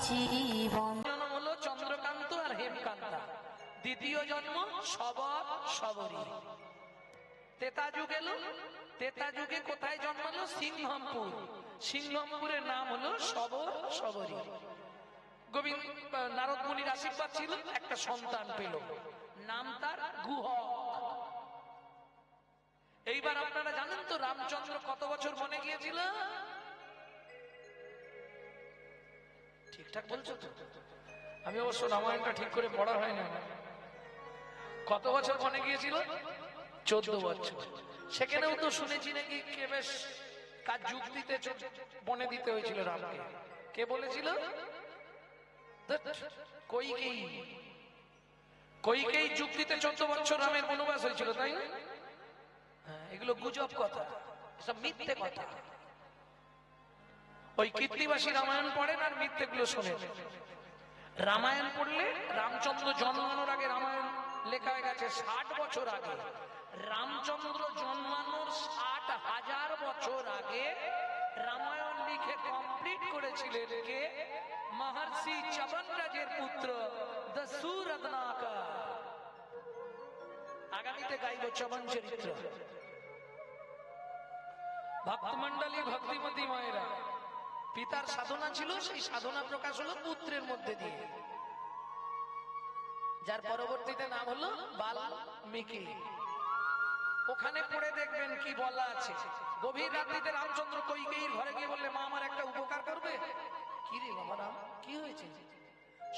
জীবন। জন্ম হলো চন্দ্রকান্ত আর হেমকান্তা, দ্বিতীয় জন্ম সবর সবরী। তেতা যুগ এলো, তেতা যুগে কোথায় জন্মালো? সিংহমপুর। সিংহমপুরের নাম হলো সবর সবরী। গোবিন্দ নারদ মুনির আশীর্বাদ ছিল, একটা সন্তান পেল, নাম তার গুহক। এইবার আপনারা জানেন তো রামচন্দ্র কত বছর বনে গিয়েছিল? ঠিকঠাক বলছো তো? আমি অবশ্য রামায়ণটা ঠিক করে পড়া হয় না। কত বছর বনে গিয়েছিল? 14 বছর। সেখানেও তো শুনেছি নাকি কে বেশ কাজ যুক্তিতে বনে দিতে হয়েছিল রামকে। কে বলেছিল? কইকেই। কইকেই যুক্তিতে 14 বছর রামের বনবাস হয়েছিল, তাই না? হ্যাঁ, এগুলো গুজব কথা, সব মিথ্যে কথা। ওই কীর্তিবাসী রামায়ণ পড়েন আর মিথ্যেগুলো শোনেন। রামায়ণ পড়লে রামচন্দ্র জন্মানোর আগে রামায়ণ লেখা হয়ে গেছে 60 বছর আগে। রামচন্দ্র জন্মানোর 60,000 বছর আগে রামায়ণ লিখে কমপ্লিট করেছিলেন কে? মহর্ষি চবনরাজের পুত্র দশরথনাকা। আগামীতে গাইব চবন চরিত্র। ভক্তমন্ডলী, ভক্তিমতী মায়েরা, পিতার সাধনা ছিল, সেই সাধনা প্রকাশ হলো পুত্রের মধ্যে দিয়ে, যার পরবর্তীতে নাম হলো বাল্মীকি। ওখানে পড়ে দেখবেন কি বলা আছে। গভীর রাত্রিতে রামচন্দ্র কইকেয়ীর ঘরে গিয়ে বললে, মা আমার একটা উপকার করবে। কি রে বাবা রাম, কি হয়েছে?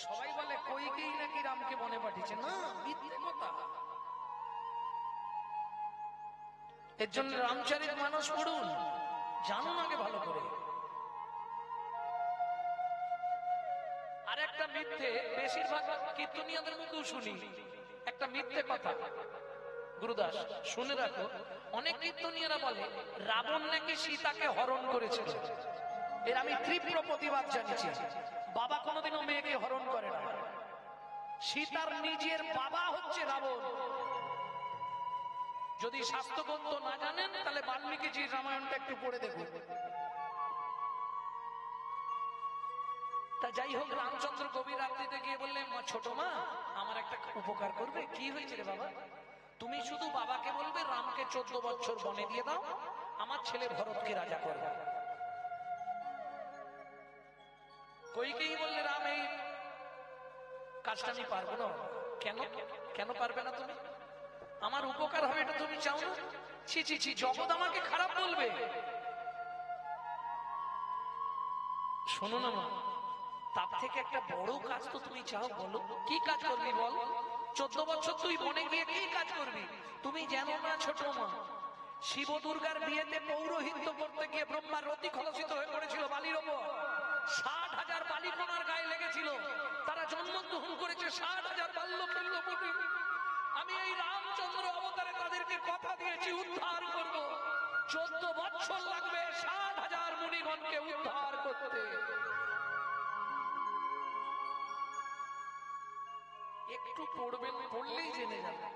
সবাই বলে কইকেয়ী নাকি রামকে বনে পাঠিয়েছে। না, মিথ্যে কথা। এর জন্য রামচরিত মানস পড়ুন, জানুন আগে ভালো করে। আর একটা মিথ্যে বেশিরভাগ কীর্তনীয়দের মুখেও শুনি, একটা মিথ্যে কথা। গুরুদাস শুনে রাখো, অনেক কীর্তনীয়রা বলে রাবণ নাকি সীতাকে হরণ করেছিল। এর আমি তীব্র প্রতিবাদ জানিয়েছি। বাবা কোনোদিনও মেয়েকে হরণ করে না। সীতার নিজের বাবা হচ্ছে রাবণ। যদি শাস্ত্রগ্রন্থ না জানেন তাহলে বাল্মীকিজির রামায়ণটা একটু পড়ে দেখুন। তা যাই হোক, রামচন্দ্র গভীর রাত্রিতে গিয়ে বললেন, ছোট মা আমার একটা উপকার করবে। কি হয়েছে রে বাবা? তুমি শুধু বাবাকে বলবে রামকে 14 বছর বনে দিয়ে দাও, আমার ছেলে ভরতকে রাজা করবে। কইকেয়ী বললে, রাম এই কাজটা আমি পারবো না। কেন? কেন পারবে না তুমি? আমার উপকার হবে এটা তুমি চাও না? ছি ছি ছি, জগৎ আমাকে খারাপ বলবে। শোনো না মা, তার থেকে একটা বড় কাজ তো তুমি চাও, বলো কি কাজ করবি বল। 14 বছর তুই বনে গিয়ে কি কাজ করবি? তুমি জানো না ছোট মা, শিব দুর্গার বিয়েতে পৌরোহিত্য করতে গিয়ে ব্রহ্মার রতি খলসিত হয়ে পড়েছিল বালির ওপর। 60,000 বালিকণার গায়ে লেগেছিল। তারা জন্মগ্রহণ করেছে 60,000 বাল্যকিল্যপতি। আমি এই রামচন্দ্র অবতারে তাদেরকে কথা দিয়েছি উদ্ধার করব। 14 বছর লাগবে 60,000 মুনিগণকে উদ্ধার করতে। একটু পড়বেন, পড়লেই জেনে যাবেন।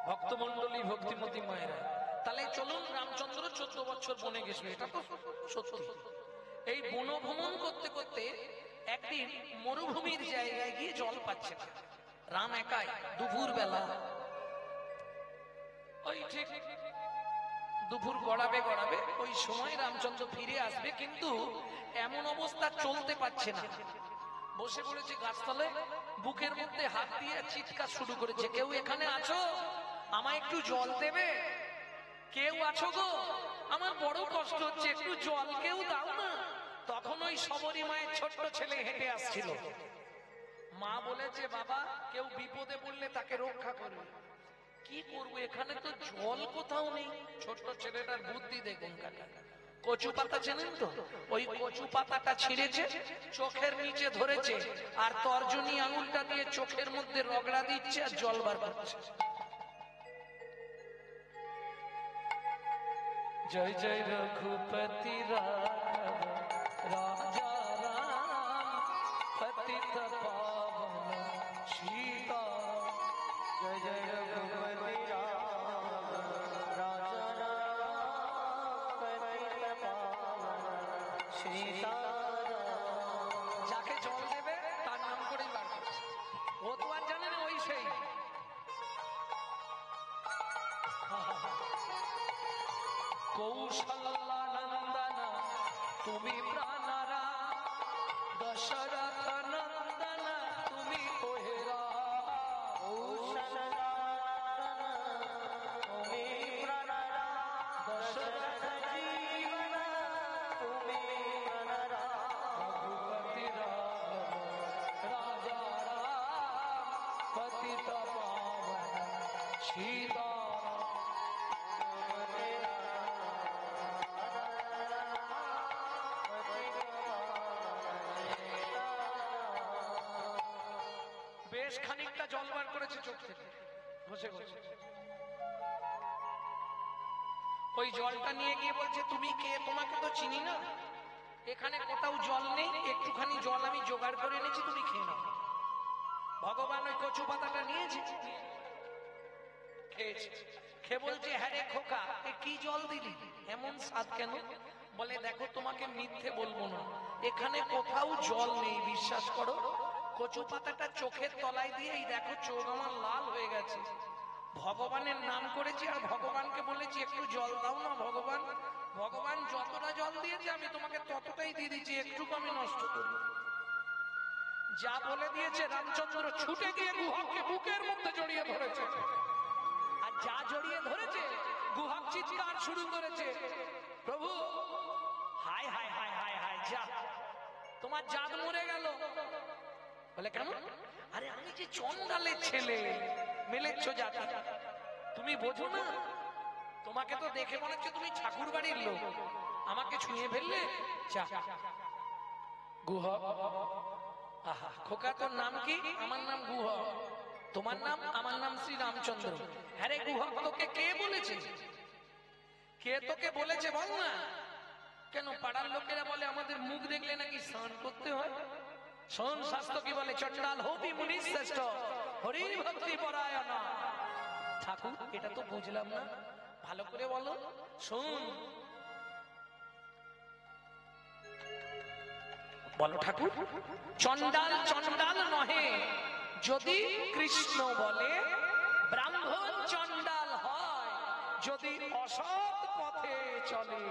ভক্তমন্ডলী, ভক্তিমতী মায়েরা, তাহলে চলুন, রামচন্দ্র 14 বছর বনে গেছিল, এটা তো সত্যি। এই বনভ্রমণ করতে করতে একদিন মরুভূমির জায়গায় গিয়ে জল পাচ্ছে না। রাম একাই, দুপুর বেলা, ওই ঠিক দুপুর গড়াবে গড়াবে ওই সময় রামচন্দ্র ফিরে আসবে, কিন্তু এমন অবস্থা চলতে পারছে না। বসে পড়েছে গাছতলায়, বুকের মধ্যে হাত দিয়ে চিৎকার শুরু করেছে, কেউ এখানে আছো? আমায় একটু জল দেবে? কেউ আছো গো? আমার বড় কষ্ট হচ্ছে, একটু জল কেউ দাও না। তখন ওই সবরী মায়ের ছোট্ট ছেলে হেঁটে আসছিল। মা বলেছে, বাবা কেউ বিপদে পড়লে তাকে রক্ষা করবে। কি করবো, এখানে তো জল কোথাও নেই। ছোট্ট ছেলেটার বুদ্ধি দেখুন কাকা। কচু পাতা চেনেন তো? ওই কচু পাতাটা ছিঁড়েছে, চোখের নিচে ধরেছে, আর তর্জনী আঙুলটা দিয়ে চোখের মধ্যে রগড়া দিচ্ছে আর জল বার করছে। জয় জয় রঘুপতি রাঘব রাজা রাম পতিত পাবন সীতা। জয় জয় রঘুপতি রাঘব রাজা রাম পতিত যাকে জল দেবে তার নাম করেই বার করছে। ও তো আর জানে না ওই সেই কৌশল্যা নন্দনা তুমি প্রাণারা, দশরথ নন্দনা তুমি কোহেরা। তুমি প্রাণারা, দশরথ জীবনা তুমি প্রাণারা। রঘুপতি রাম রাজা রাম, পতিত পাবন সীতা। বেশ খানিকটা জল বার করেছে চোখ থেকে ঘষে ঘষে। ওই জলটা নিয়ে গিয়ে বলছে তুমি কে, তোমাকে তো চিনি না, এখানে কোথাও জল নেই, একটুখানি জল আমি জোগাড় করে এনেছি, তুমি খেয়ে নাও। ভগবান ওই কচু পাতাটা নিয়েছে, খেয়েছে। খেয়ে বলছে হ্যাঁ রে খোকা, এ কি জল দিলি, এমন স্বাদ কেন? বলে দেখো তোমাকে মিথ্যে বলবো না, এখানে কোথাও জল নেই, বিশ্বাস করো। কচু পাতাটা চোখের তলায় দিয়ে এই দেখো চোখ আমার লাল হয়ে গেছে। ভগবানের নাম করেছি আর ভগবানকে বলেছি একটু জল দাও না ভগবান। ভগবান যতটা জল দিয়েছে আমি তোমাকে ততটাই দিয়ে দিচ্ছি, একটুকু আমি নষ্ট করি। যা বলে দিয়েছে রামচন্দ্র ছুটে গিয়ে গুহককে বুকের মধ্যে জড়িয়ে ধরেছে। আর যা জড়িয়ে ধরেছে গুহক চিৎকার শুরু করেছে, প্রভু হায় হায় হায় হায় হায়, যা তোমার জাত মরে গেল। বলে কেন? আরে আমি যে চন্ডালের ছেলে, মেলেচ্ছ জাতি, তুমি বোঝো না? তোমাকে তো দেখে মনে হচ্ছে তুমি ঠাকুর বাড়ির লোক, আমাকে ছুঁয়ে ফেললে। যা গুহ। আহা খোকা তোর নাম কি? আমার নাম গুহ। তোমার নাম? আমার নাম শ্রী রামচন্দ্র। আরে গুহ তোকে কে বলেছে? কে তোকে বলেছে বল না। কেন পাড়ার লোকেরা বলে আমাদের মুখ দেখলে নাকি স্নান করতে হয়। শোন শাস্ত্র কি বলে, চন্ডাল হবি মুনি শ্রেষ্ঠ, হরি ভক্তি পরায়ণ। ঠাকুর এটা তো বুঝলাম না, ভালো করে বলো। শোন বলো ঠাকুর। চন্ডাল চন্ডাল নহে যদি কৃষ্ণ বলে, ব্রাহ্মণ চন্ডাল হয় যদি অসৎ পথে চলে।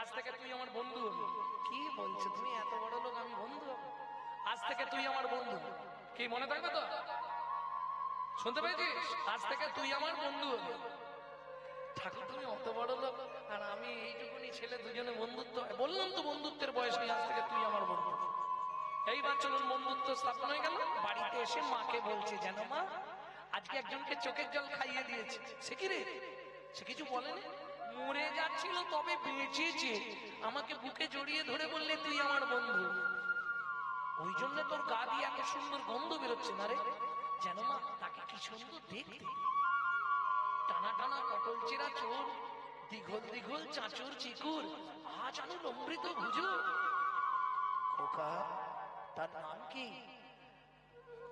আজ থেকে তুই আমার বন্ধু হবি। কি বলছো তুমি, এত বড় লোক আমি বন্ধু হব? আজ থেকে তুই আমার বন্ধু, কি মনে থাকবে তো? শুনতে পেয়েছিস? আজ থেকে তুই আমার বন্ধু হবি। ঠাকুর তুমি অত বড় লোক আর আমি এইটুকুনি ছেলে, দুজনে বন্ধুত্ব। বললাম তো বন্ধুত্বের বয়স নেই, আজ থেকে তুই আমার বন্ধু। এইবার চলুন বন্ধুত্ব স্থাপন হয়ে গেল। বাড়িতে এসে মাকে বলছে যেন মা আজকে একজনকে চোখের জল খাইয়ে দিয়েছে। সে কি রে? সে কিছু বলেনি, মরে যাচ্ছিল তবে বেঁচেছে, আমাকে বুকে জড়িয়ে ধরে বললে তুই আমার বন্ধু, ওই জন্য তোর গা দিয়ে এত সুন্দর গন্ধ বেরোচ্ছে না রে। যেন মা তাকে কি সুন্দর দেখতে, টানা টানা পটল চেরা চোর, দীঘল দীঘল চাঁচুর চিকুর, আজ আনু অমৃত ভুজু। খোকা তার নাম কি?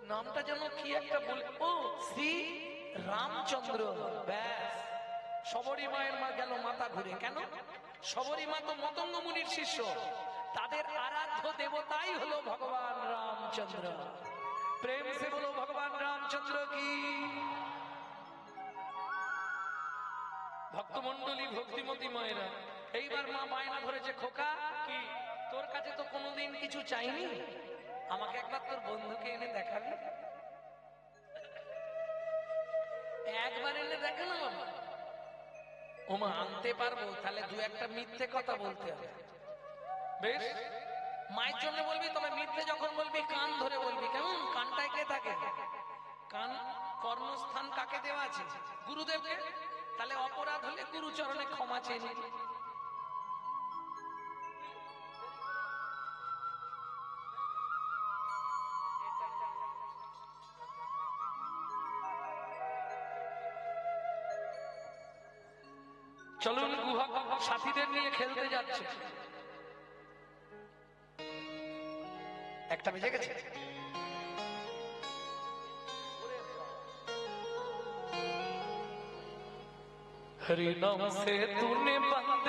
নামটা যেন কি একটা বলে, ও শ্রী রামচন্দ্র। ব্যাস শবরী মায়ের মা গেল মাথা ঘুরে। কেন? শবরী মা তো মতঙ্গ মুনির শিষ্য, তাদের আরাধ্য দেবতাই হলো ভগবান রামচন্দ্র। প্রেম সে বলো ভগবান রামচন্দ্র কি। ভক্তমন্ডলী ভক্তিমতী মায়েরা, এইবার মা বায়না ধরেছে, খোকা কি তোর কাছে তো কোনোদিন কিছু চাইনি, আমাকে একবার তোর বন্ধুকে এনে দেখাবি। একবার এনে দেখে না বাবা। ও মা আনতে পারবো, তাহলে দু একটা মিথ্যে কথা বলতে হবে। বেশ মায়ের জন্য বলবি, তবে মিথ্যে যখন বলবি কান ধরে বলবি। কেমন? কানটায় কে থাকে? কান কর্মস্থান কাকে দেওয়া আছে? গুরুদেবকে। তাহলে অপরাধ হলে গুরুচরণে ক্ষমা চেয়ে নিবি। চলুন গুহা সাথীদের নিয়ে খেলতে যাচ্ছে। একটা বেজে গেছে। हरि नाम से तूने बंद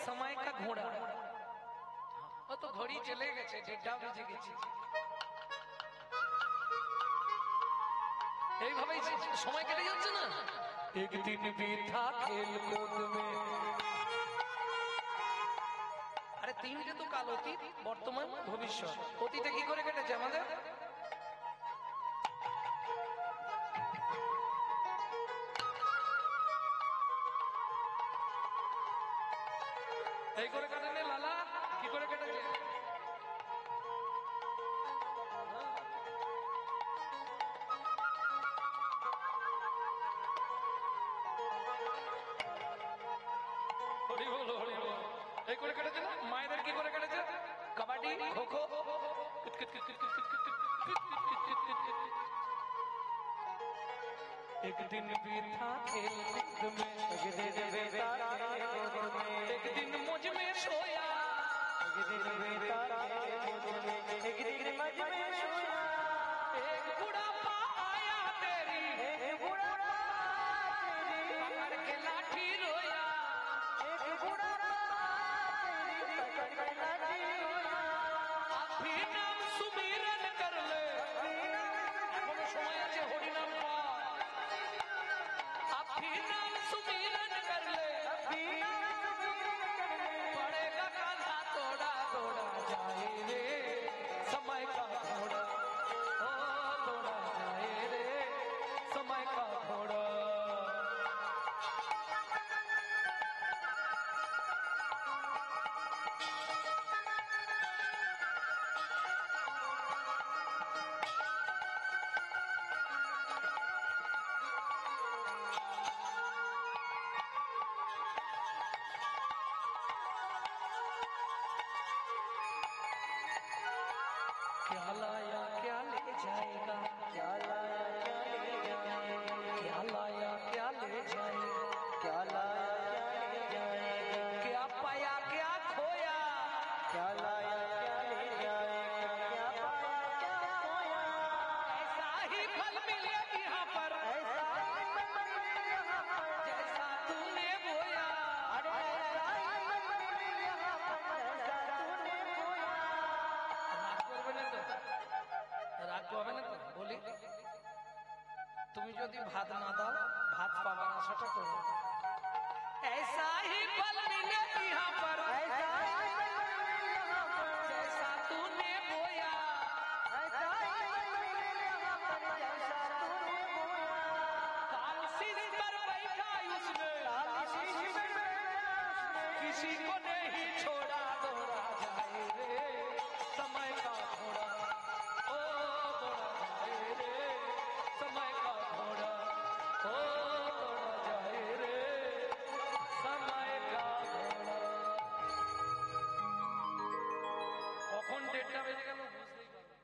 সময় কা ঘোড়া। ও তো ঘড়ি চলে গেছে, 1:30 বেজে গেছে। এইভাবেই সময় কেটে যাচ্ছে না। একদিন বিথা খেল কूद में। আরে তিনটে তো কাল, অতীত, বর্তমান, ভবিষ্যৎ। অতীতে কি করে কেটেছে আমাদের? এই করে কাটেনে লালা, কি করে কেটেছে? হরি বল, হরি বল। এই করে কেটেছে না? মায়েদের কি করে কেটেছে? কাবাডি, খো-খো। एक दिन बीता खेल कूद में, एक दिन बीता खेल कूद में, एक दिन मुझ में सोया, एक दिन बीता खेल कूद में, एक दिन मुझ में सोया, एक बुढ़ापा आया तेरी, एक बुढ़ापा तेरी पकड़ के लाठी रोया, एक बुढ़ापा तेरी पकड़ के लाठी रोया, अभी नाम सुमिरन कर ले, एखोनो समय आछे हरि नाम पा, अभी नाम सुमिरन कर ले, अभी नाम सुमिरन कर ले, पड़ेगा कान्हा तोड़ा तोड़ा जाए रे समय का घोड़ा, ओ तोड़ा जाए रे समय का घोड़ा। क्या लाया क्या ले जाएगा, क्या लाया क्या ले जाएगा, क्या लाया क्या ले जाएगा, क्या लाया क्या ले जाएगा, क्या पाया क्या खोया, क्या लाया क्या ले जाएगा, क्या पाया क्या खोया, ऐसा ही फल मिले यहाँ पर, ऐसा ही फल मिले यहाँ पर, जैसा तूने बोया, अरे ऐसा ही फल मिले यहाँ पर, जैसा तूने बोया। রাগ করবে না তো? বলি, তুমি যদি ভাত না দাও, ভাত পাবার আশাটা করো। ऐसा ही फल मिले यहाँ पर, ऐसा ही फल मिले यहाँ पर, जैसा तूने बोया, ऐसा ही फल मिले यहाँ पर, जैसा तूने बोया। काल शीश पर बैठा उसने, काल शीश पर बैठा उसने, किसी को नहीं छोड़ा, दौड़ा जाए रे समय का घोड़ा, ओ दौड़ा जाए रे समय का घोड़ा, ओ दौड़ा जाए रे समय का घोड़ा। কখন 1:30 বেজে গেল বুঝতেই পারলাম।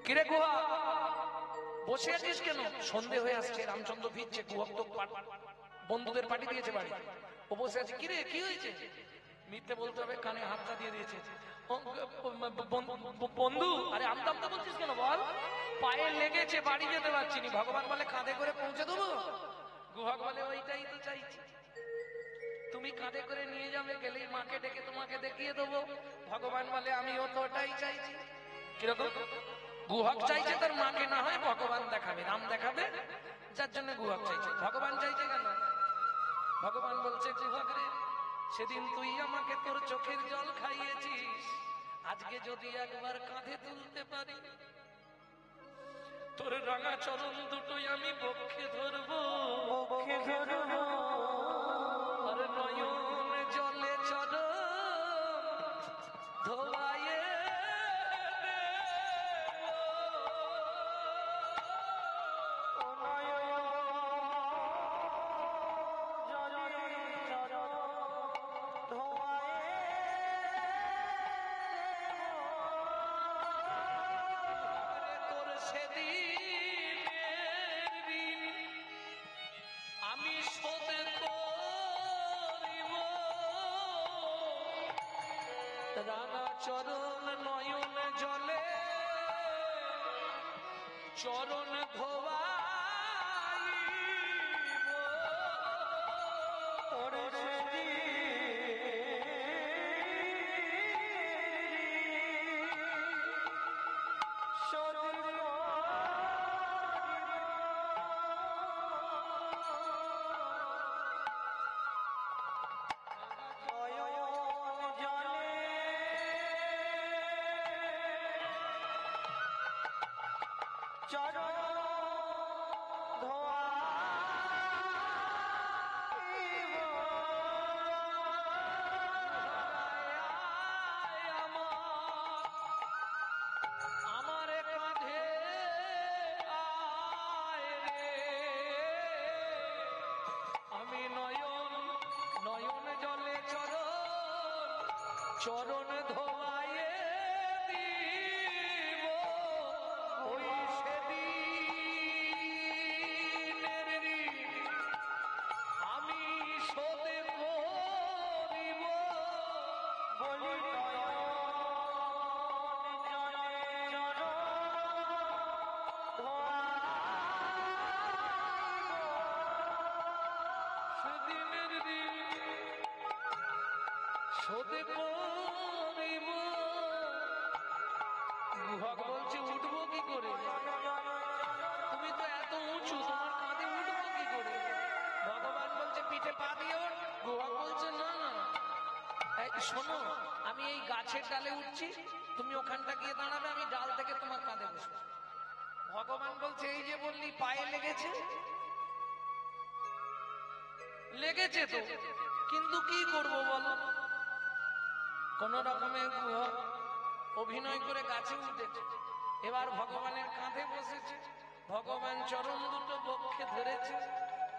কিরে গুহা, বসে আছিস কেন? সন্ধে হয়ে আসছে, রামচন্দ্র ফিরছে, গুহক তো বন্ধুদের পার্টি দিয়েছে বাড়ি, ও বসে আছে। কিরে কি হয়েছে? মিথ্যে বলতে হবে, কানে হাতটা দিয়ে দিয়েছে। বন্ধু, আরে আমতা আমতা বলছিস কেন বল? পায়ে লেগেছে, বাড়ি যেতে পারছি না। ভগবান বলে কাঁধে করে পৌঁছে দেবো। গুহক বলে ওইটাই তো চাইছি, তুমি কাঁধে করে নিয়ে যাবে, গেলেই মাকে ডেকে তোমাকে দেখিয়ে দেবো। ভগবান বলে আমিও তো ওটাই চাইছি। কিরকম? গুহক চাইছে তার মাকে না হয় ভগবান দেখাবে, রাম দেখাবে, যার জন্য গুহক চাইছে। ভগবান চাইছে কেন? ভগবান বলছে গুহক রে, সেদিন তুই আমাকে তোর চোখের জল খাইয়েছিস, আজকে যদি একবার কাঁধে তুলতে পারি, তোর রাঙা চরণ দুটোই আমি বক্ষে ধরবো, বক্ষে ধরবো, আর নয়ন জলে চরণ ধোয়ায়ে রাঙা চরণ নয়ন জলে চরণ ধোয়াইব, চরণ ধোয়ায়ে দিব ওই সেদিনের ঋণ আমি শোধ করিব বলি সেদিনের ঋণ শোধ করিব। গুহক বলছে উঠবো কি করে, তুমি তো এত উঁচু, তোমার কাঁধে উঠবো কি করে? ভগবান বলছে পিঠে পা দিয়ে ওঠ। গুহক বলছে না না, শোনো আমি এই গাছের ডালে উঠছি, তুমি ওখানটা গিয়ে দাঁড়াবে, আমি ডাল থেকে তোমার কাঁধে বসবো। ভগবান বলছে এই যে বললি পায়ে লেগেছে, লেগেছে তো, কিন্তু কি করবো বলো? কোন রকমে গুহক অভিনয় করে গাছে উঠেছে, এবার ভগবানের কাঁধে বসেছে। ভগবান চরণ দুটো বক্ষে ধরেছে,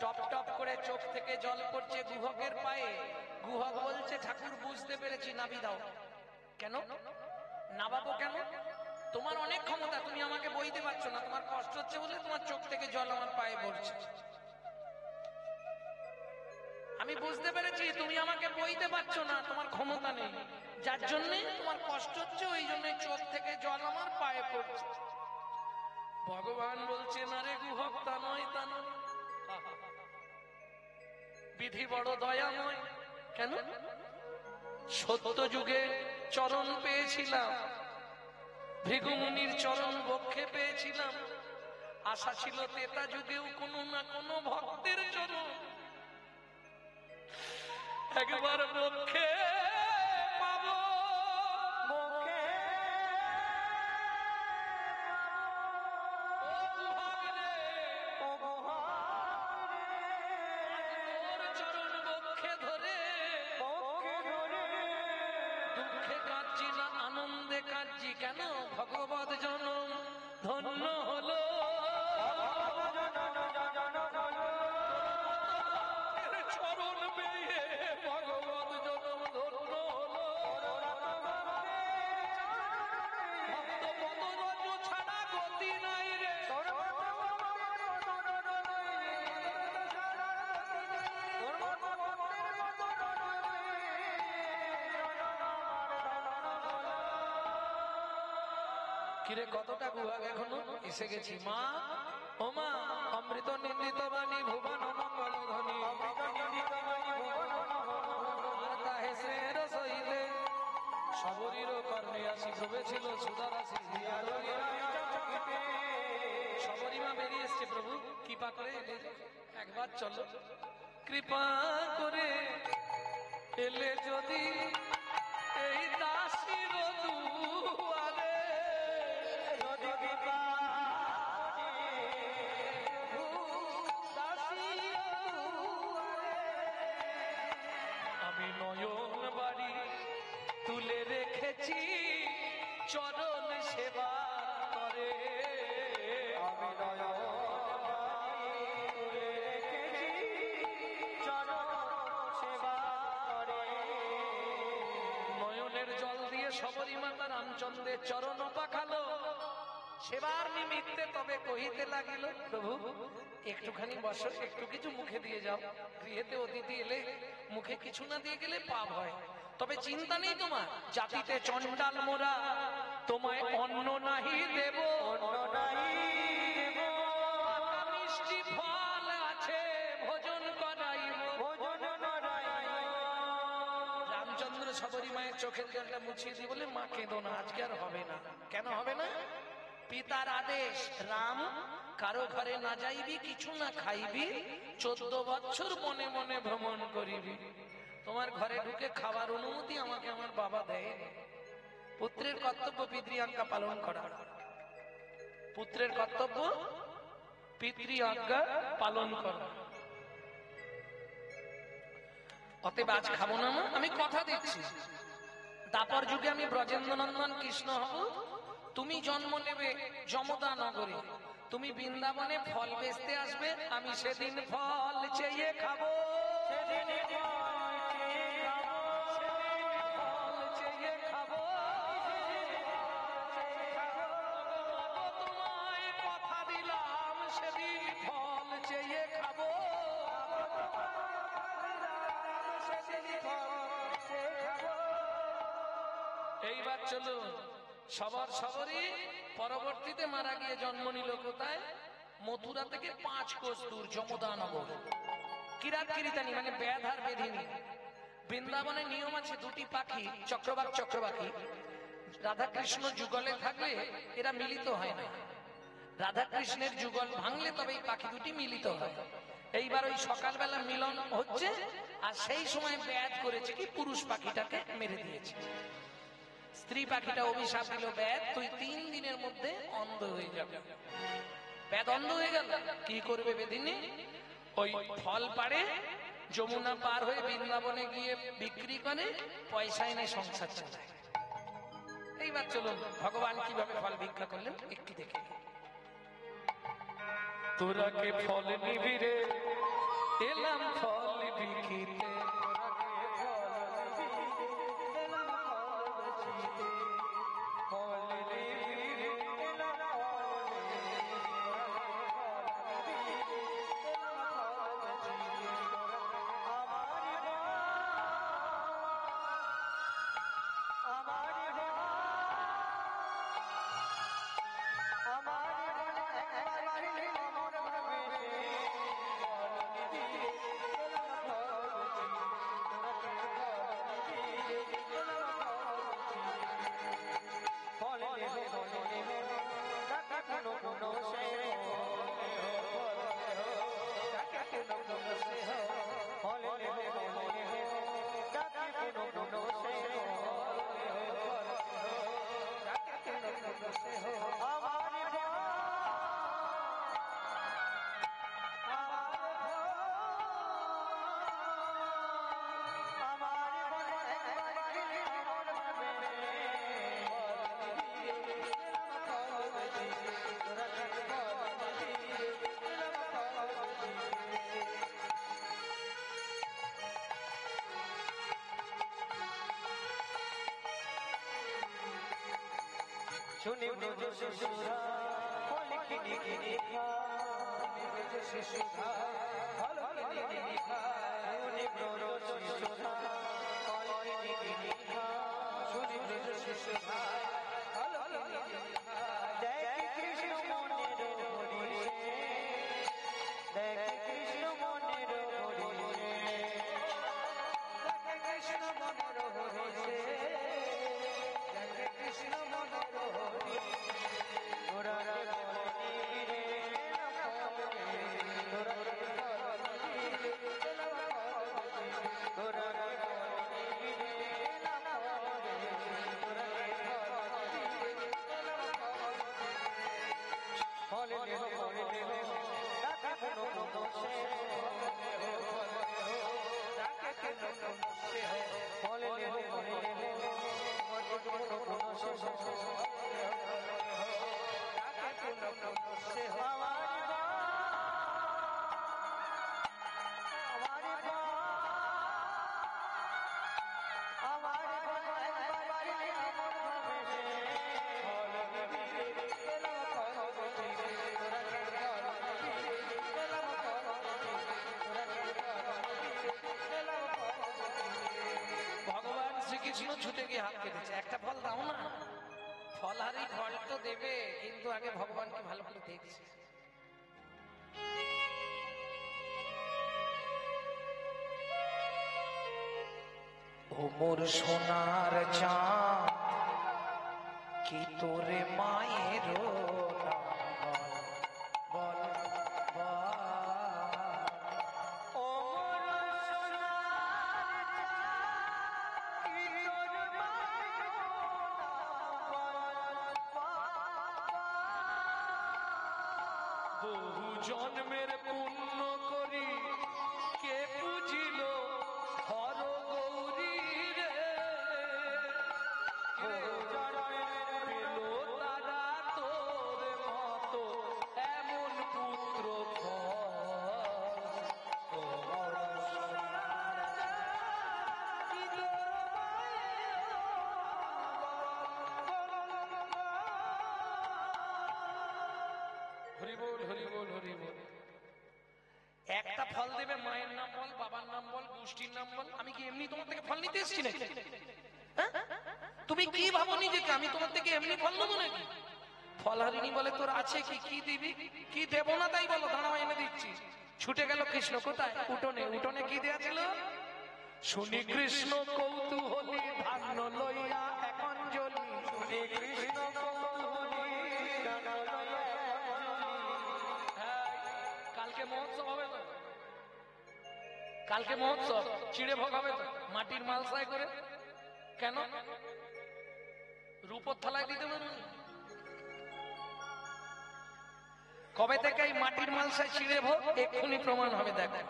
টপ টপ করে চোখ থেকে জল পড়ছে গুহকের পায়ে। গুহক বলছে ঠাকুর বুঝতে পেরেছি, নাবি দাও। কেন নাবাবো কেন? তোমার অনেক ক্ষমতা, তুমি আমাকে বইতে পারছো না, তোমার কষ্ট হচ্ছে বলে তোমার চোখ থেকে জল আমার পায়ে পড়ছে। আমি বুঝতে পেরেছি তুমি আমাকে বইতে পারছো না, তোমার ক্ষমতা নেই, যার জন্য তোমার কষ্ট হচ্ছে, ওই জন্য চোখ থেকে জল আমার পায়ে পড়ছে। ভগবান বলছে না রে গুহক, তা নয় তা নয়, বিধি বড় দয়াময়। কেন? সত্য যুগে চরণ পেয়েছিলাম, ভৃগুমুনির চরণ বক্ষে পেয়েছিলাম, আশা ছিল তেতা যুগেও কোনো না কোনো ভক্তের চরণ একবার বক্ষে পাবো। চরণ বক্ষে ধরে দুঃখে কাঁদছি না আনন্দে কাঁদছি, কেন? ভগবত জনম ধন্য হলো। চরণ পেয়ে ভগবত জনম ধন্য হলো। ভক্ত পদরজ ছাড়া গতি নাই রে, কিরে কতটা গুহাগ এখনো? এসে গেছি মা, ও মা, অমৃত নিন্দিত বাণী ভুবন মঙ্গল ধ্বনি, সবরীর কর্ণে আসি ভবেছিল সুদারাশি। সবরীমা বেরিয়ে এসছে, প্রভু কৃপা করে একবার চলো, কৃপা করে এলে যদি এই দাসীর দুয়ারে, আমি নয়ন বাড়ি তুলে রেখেছি চরণ সেবা করে। আমি নয়ন তুলে রেখেছি চরণ সেবা করে। নয়নের জল দিয়ে সবরী মাতা রামচন্দ্রের চরণ পাখালো সেবার নিমিত্তে, তবে কহিতে লাগিল প্রভু একটুখানি বসো, একটু কিছু মুখে দিয়ে যাও, গৃহেতে অতিথি এলে মুখে কিছু না দিয়ে গেলে পাপ হয়। তবে চিন্তা নেই তোমার, জাতিতে চণ্ডাল মোরা, তোমায় অন্ন নাহি দেব, মিষ্টি ফল আছে ভোজন করাইব, সবরী মায়ের চোখের জলটা মুছিয়ে দিয়ে বলে, মা কেঁদো না, আজকে আর হবে না। কেন হবে না? পিতার আদেশ, রাম কারো ঘরে না যাইবি, কিছু না খাইবি, 14 বছর মনে মনে ভ্রমণ করিবি। তোমার ঘরে ঢুকে খাবার অনুমতি আমাকে আমার বাবা দেয়। পুত্রের কর্তব্য পিতৃ আজ্ঞা পালন করা। পুত্রের কর্তব্য পিতৃ আজ্ঞা পালন করা। অতএব আজ খাবো না, আমি কথা দিচ্ছি, দাপর যুগে আমি ব্রজেন্দ্র নন্দন কৃষ্ণ হব। তুমি জন্ম নেবে যমদা নগরে, তুমি বৃন্দাবনে ফল বেচতে আসবে, আমি সেদিন ফল চেয়ে খাবো। তোমায় কথা দিলাম, সেদিন ফল চেয়ে খাবো। এইবার চলুন, সবার সবরই পরবর্তীতে মারা গিয়ে জন্ম নিল কোথায়? মথুরা থেকে 5 কোষ দূর যমদানগর। কিরাত কিরিতানি মানে ব্যাধ আর বেধিনী। বৃন্দাবনে নিয়ম আছে, 2টি পাখি, চক্রবাক চক্রবাকী, রাধা কৃষ্ণ যুগলে থাকলে এরা মিলিত হয় না। রাধা কৃষ্ণের যুগল ভাঙলে তবে এই পাখি 2টি মিলিত হয়। এইবার ওই সকালবেলা মিলন হচ্ছে, আর সেই সময় ব্যাধ করেছে কি, পুরুষ পাখিটাকে মেরে দিয়েছে। স্ত্রী পাখিটা অভিশাপ দিল, ব্যাধ তুই 3 দিনের মধ্যে অন্ধ হয়ে যাবে। ব্যাধ অন্ধ হয়ে গেল, কি করবে বেদিনী? ওই ফল পাড়ে যমুনা পার হয়ে বৃন্দাবনে গিয়ে বিক্রি করে, পয়সা এনে সংসার চালায়। এইবার চলুন ভগবান কিভাবে ফল ভিক্ষা করলেন একটু দেখে। তোরা কে ফল নিবি রে, এলাম ফল বিকিতে। শুনি ব্রজ শিশুরা ফল কিনি কিনি খায়, ব্রজ শিশুরা ফল কিনি কিনি খায়, শুনি ব্রজ শিশুরা ফল কিনি কিনি খায়, শুনি ব্রজ শিশুরা ফল কিনি কিনি খায়। দেখ কৃষ্ণ মনের হরিষে, দেখ কৃষ্ণ মনের হরিষে, দেখ কৃষ্ণ মনের হরিষে, দেখ কৃষ্ণ মনের কৃষ্ণ ছুটে গিয়ে হাত কেটেছে, একটা ফল দাও না। ফলহারি ফল তো দেবে, কিন্তু আগে ভগবানকে ভালো করে দেখছে। ও মোর সোনার চাঁদ কি তোরে মায়ের বল বহু জন্মের পুণ্য করি কে বুঝিল হর গৌরী রে পেল তারা তোর মতো এমন পুত্র হরিবোল হরিবোল হরিবোল। একটা ফল দেবে, মায়ের নাম বল, বাবার নাম বল, গোষ্ঠীর নাম বল। আমি কি এমনি তোমার থেকে ফল নিতে এসেছি নাকি? তুমি কি ভাবো নিজেকে আমি তোমার থেকে এমনি ফল নেবো নাকি? ফল হারিনি বলে তোর আছে কি? কি দিবি? কি দেবো না তাই বলো, দাঁড়াও এনে দিচ্ছি। ছুটে গেল কৃষ্ণ কোথায়? উঠোনে। উঠোনে কি দেয়া ছিল? শুনি কৃষ্ণ কৌতূহলী ধান্য লইয়া এক অঞ্জলি। শুনি কৃষ্ণ কৌতূহলী কালকে মহোৎসব হবে তো, কালকে মহোৎসব চিড়ে ভোগ হবে তো, মাটির মালসায় করে। কেন রূপোর থালায় দিতে পারবেন? কবে থেকে এই মাটির মালসায় চিড়ে ভোগ? এক্ষুনি প্রমাণ হবে। দেখো,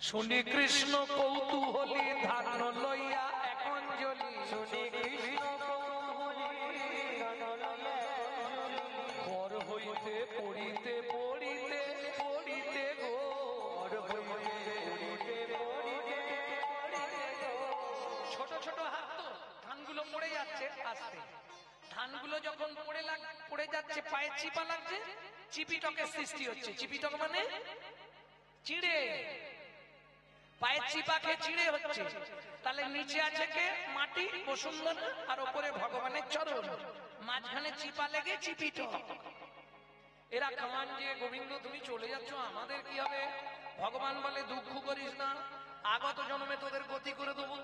শুনি কৃষ্ণ কৌতূহলী ধান্য লইয়া এক অঞ্জলি। শুনি কৃষ্ণ ঘর হইতে পড়িতে পড়িতে পড়িতে ঘর হইতে ছোট ছোট হাত তো, ধানগুলো পড়ে যাচ্ছে আস্তে। ধানগুলো যখন পড়ে যাচ্ছে, পায়ে চিপা লাগছে, চিপিটকের সৃষ্টি হচ্ছে। চিপিটক মানে চিড়ে, পায়ে চিপা খেয়ে চিড়ে হচ্ছে। তাহলে নিচে আছে কে? মাটি, বসুন্ধরা, আর ওপরে ভগবানের চরণ, মাঝখানে চিপা লেগে চিপিটক। এরা কামান যে গোবিন্দ তুমি চলে যাচ্ছ, আমাদের কি হবে? ভগবান বলে দুঃখ করিস না, আগত জন্মে তোদের গতি করে দেবো।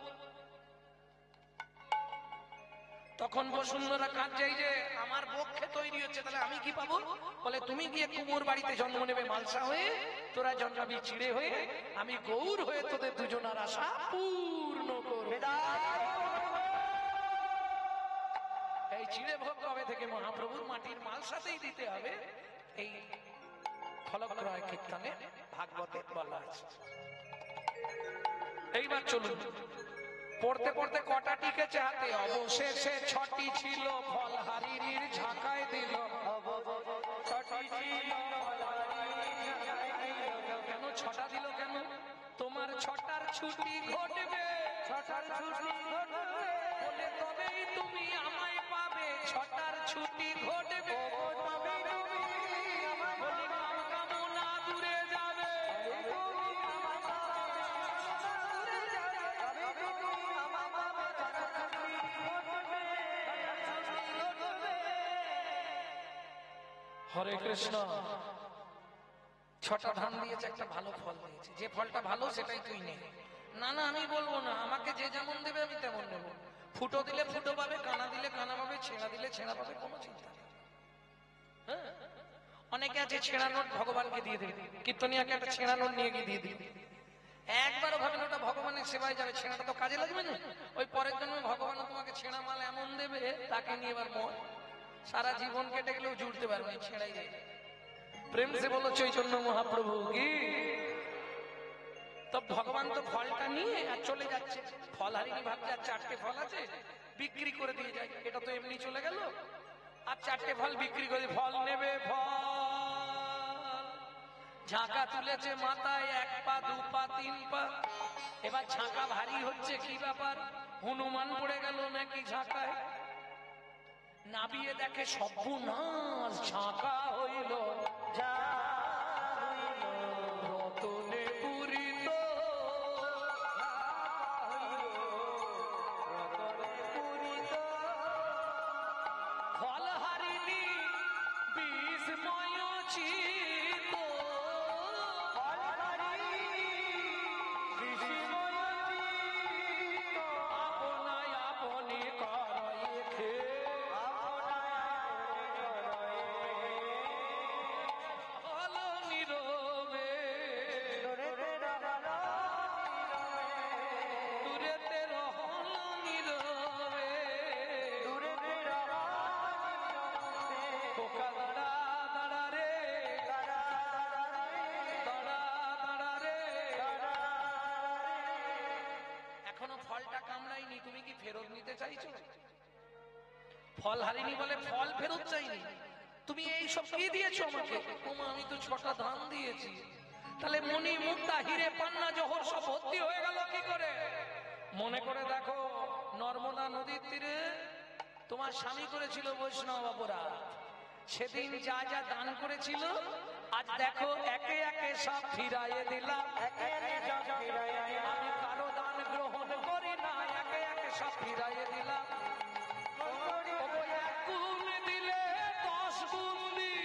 তখন বসুন্ধরা কাঁদছে যে আমার বক্ষে তৈরি হচ্ছে, তাহলে আমি কি পাবো? বলে তুমি গিয়ে কুমোর বাড়িতে জন্ম নেবে মালসা হয়ে, তোরা জন্মাবি চিড়ে হয়ে, আমি গৌর হয়ে তোদের দুজনার আশা পূর্ণ করব। এই চিড়ে ভোগ কবে থেকে? মহাপ্রভুর মাটির মালসাতেই দিতে হবে। এই ফলক্রয় কীর্তনে ভাগবতে বলা আছে। এইবার চলুন, পড়তে পড়তে কটা টিকেছে হাতে? অবশেষে ছটি ছিল, ফল হারির ঝাঁকায় দিল। কেন ছটা দিল? কেন? তোমার ছটার ছুটি ঘটবে, ছটার ছুটি ঘটবে বলে তবেই তুমি আমায় পাবে। ছটার ছুটি ঘটবে বলি কামনা দূরে যাবে। হরে কৃষ্ণ। ছটা ধান দিয়েছে, একটা ভালো ফল দিয়েছে। যে ফলটা ভালো সেটাই তুই নে। না না আমি বলবো না, আমাকে যে যেমন দেবে আমি তেমন নেব। ফুটো দিলে ফুটো পাবে, কানা দিলে কানা পাবে, ছেঁড়া দিলে ছেঁড়া পাবে, কোনো চিন্তা নেই। হ্যাঁ, অনেকে আছে ছেঁড়া নোট ভগবানকে দিয়ে দেবে। কীর্তনিয়াকে একটা ছেঁড়া নোট নিয়ে গিয়ে দিয়ে দিবে। একবারও ভাবেন ওটা ভগবানের সেবায় যাবে, ছেঁড়াটা তো কাজে লাগবে না। ওই পরের জন্মে ভগবান তোমাকে ছেঁড়া মাল এমন দেবে, তাকে নিয়ে এবার মন সারা জীবন কেটে গেলেও জুড়তে পারবে, ছেঁড়াই দেবে। প্রেম সে বলো চৈতন্য মহাপ্রভু কি। তো ভগবান তো ফলটা নিয়ে আর চলে যাচ্ছে। ফল হারিনি ভাবছে আর চারটে ফল আছে, বিক্রি করে দিয়ে যায়। এটা তো এমনি চলে গেল। আর চারটে ফল বিক্রি করে, ফল নেবে, ফল ঝাঁকা তুলেছে মাথায়, 1 পা 2 পা 3 পা। এবার ঝাঁকা ভারী হচ্ছে, কি ব্যাপার? হনুমান পড়ে গেল নাকি ঝাঁকায়? নাবিয়ে দেখে সর্বনাশ, ঝাঁকা হইল যা রতনে পুরিত। ফল হারিনি বিষময় চিত, ফল হারিনি বিষময় চিত। ফল হারিনি বলে ফল ফেরত চাইনি। তুমি এই সব কি দিয়েছো আমাকে? ওমা আমি তো 6টা ধান দিয়েছি। তাহলে মণি মুক্তা হিরে পান্না জহর সব ভর্তি হয়ে গেল কি করে? মনে করে দেখো, নর্মদা নদীর তীরে তোমার স্বামী করেছিল বৈষ্ণব অপরাধ। সেদিন যা যা দান করেছিল আজ দেখো একে একে সব ফিরাইয়ে দিলাম। আমি কারো দান গ্রহণ করি না, একে একে সব ফিরাইয়ে দিলাম। এক গুণ দিলে 10 গুণ দিই।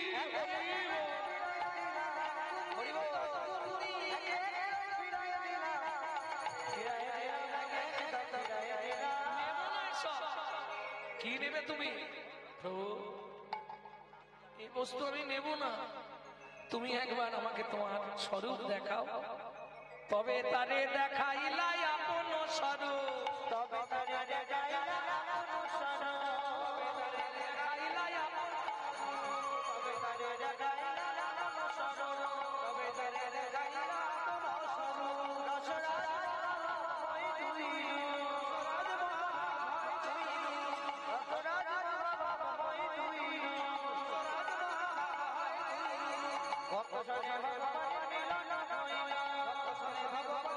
কি নেবে তুমি? প্রভু এই বস্তু আমি নেব না, তুমি একবার আমাকে তোমার স্বরূপ দেখাও। তবে তারে দেখাইলাই আপন স্বরূপ, তবে তারে দেখাইলাই আপন স্বরূপ, দেখাইলাই আপন স্বরূপ, তবে তারে দেখাইলাই আপন স্বরূপ, তবে তারে দেখাইলাই আপন স্বরূপ। রসরাজ ভাই তুই, রসরাজ ভাই তুই, ভক্ত সনে ভগবান মিলন হইল, ভক্ত সনে ভগবান